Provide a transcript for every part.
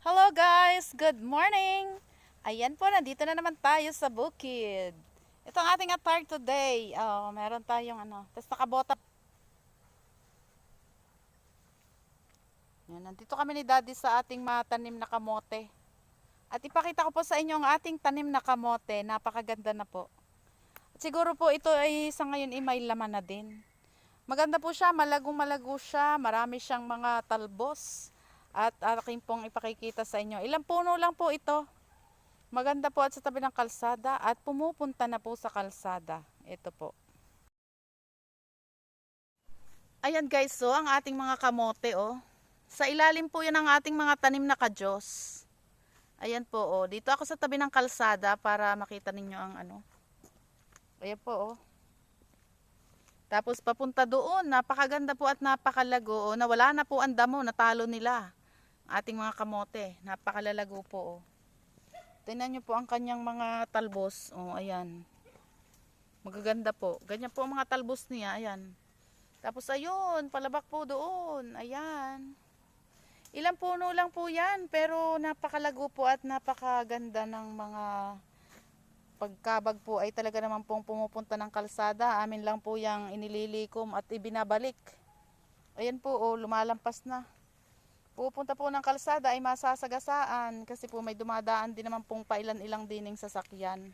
Hello guys! Good morning! Ayan po, nandito na naman tayo sa bukid. Ito ang ating attire today. Meron tayong tapos nakabota. Yan, nandito kami ni Daddy sa ating matanim na kamote. At ipakita ko po sa inyo ang ating tanim na kamote. Napakaganda na po. At siguro po ito ay sa ngayon ay may laman na din. Maganda po siya, malagong-malago siya, marami siyang mga talbos. At aking pong ipakikita sa inyo. Ilang puno lang po ito. Maganda po at sa tabi ng kalsada at pumupunta na po sa kalsada. Ito po. Ayan guys, so ang ating mga kamote oh. Sa ilalim po yan ang ating mga tanim na kadyos. Ayan po oh. Dito ako sa tabi ng kalsada para makita ninyo ang Ayan po oh. Tapos papunta doon, napakaganda po at napakalago oh. Nawala na po ang damo, natalo nila. Ating mga kamote, napakalalago po oh. Tingnan nyo po ang kanyang mga talbos. Oh, ayan. Magaganda po. Ganyan po ang mga talbos niya. Ayan. Tapos ayun, palabak po doon. Ayan. Ilang puno lang po yan. Pero napakalago po at napakaganda ng mga pagkabag po ay talaga naman pong pumupunta ng kalsada. Amin lang po yung inililikom at ibinabalik. Ayan po, oh, lumalampas na. Pupunta po ng kalsada ay masasagasaan kasi po may dumadaan din naman pong pailan-ilang dining sasakyan.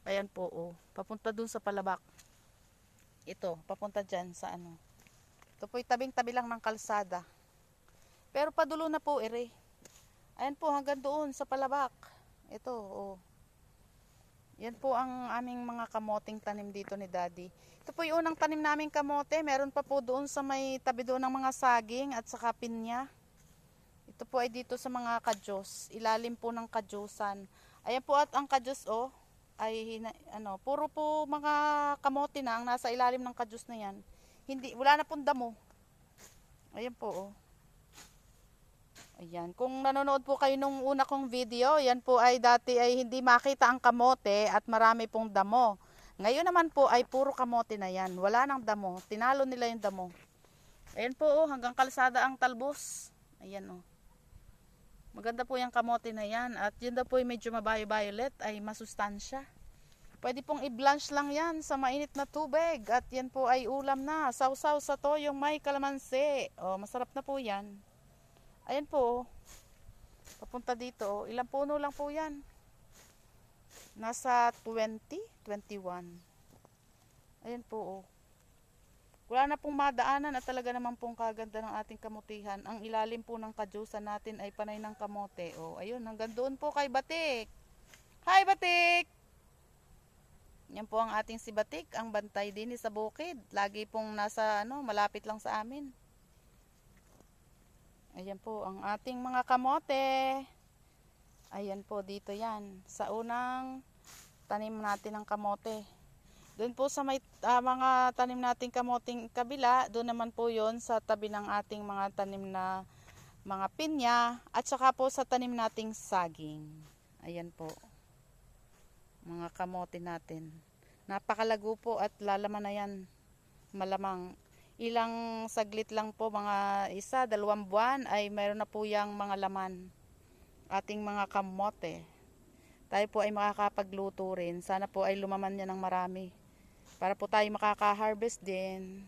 Ayan po oh, papunta dun sa palabak. Ito, papunta dyan sa Ito po tabing-tabi lang ng kalsada. Pero padulo na po ere. Ayan po hanggang doon sa palabak. Ito oh. Yan po ang aming mga kamoting tanim dito ni Daddy. Ito po yung unang tanim naming kamote. Meron pa po doon sa may tabi doon ng mga saging at saka pinya. Ito po ay dito sa mga kadyos, ilalim po ng kadyosan. Ayan po at ang kadyos oh, ay puro po mga kamote na ang nasa ilalim ng kadyos na yan. Wala na pong damo. Ayan po oh. Ayan, kung nanonood po kayo nung una kong video, yan po ay dati ay hindi makita ang kamote at marami pong damo. Ngayon naman po ay puro kamote na yan, wala nang damo, tinalo nila yung damo. Ayan po oh, hanggang kalsada ang talbos. Ayan oh. Maganda po yung kamote na yan. At yun daw po yung medyo mabayo-violet ay masustansya. Pwede pong i-blanch lang yan sa mainit na tubig. At yan po ay ulam na. Sausaw sa toyong may kalamansi. O, masarap na po yan. Ayan po. Papunta dito. Ilang puno lang po yan. Nasa 20, 21. Ayan po. Wala na pong madaanan at talaga naman pong kaganda ng ating kamutihan. Ang ilalim po ng kadyusan natin ay panay ng kamote. O, ayun, hanggang doon po kay Batik. Hi, Batik! Yan po ang ating si Batik, ang bantay din sa bukid. Lagi pong nasa, malapit lang sa amin. Ayan po, ang ating mga kamote. Ayan po, dito yan. Sa unang tanim natin ng kamote. Doon po sa may mga tanim nating kamoting kabila, doon naman po yon sa tabi ng ating mga tanim na mga pinya at saka po sa tanim nating saging. Ayan po. Mga kamote natin. Napakalago po at lalaman na yan. Malamang ilang saglit lang po, mga 1-2 buwan ay mayroon na po yang mga laman. Ating mga kamote. Tayo po ay makakapagluto rin. Sana po ay lumaman yan ng marami. Para po tayo makaka-harvest din.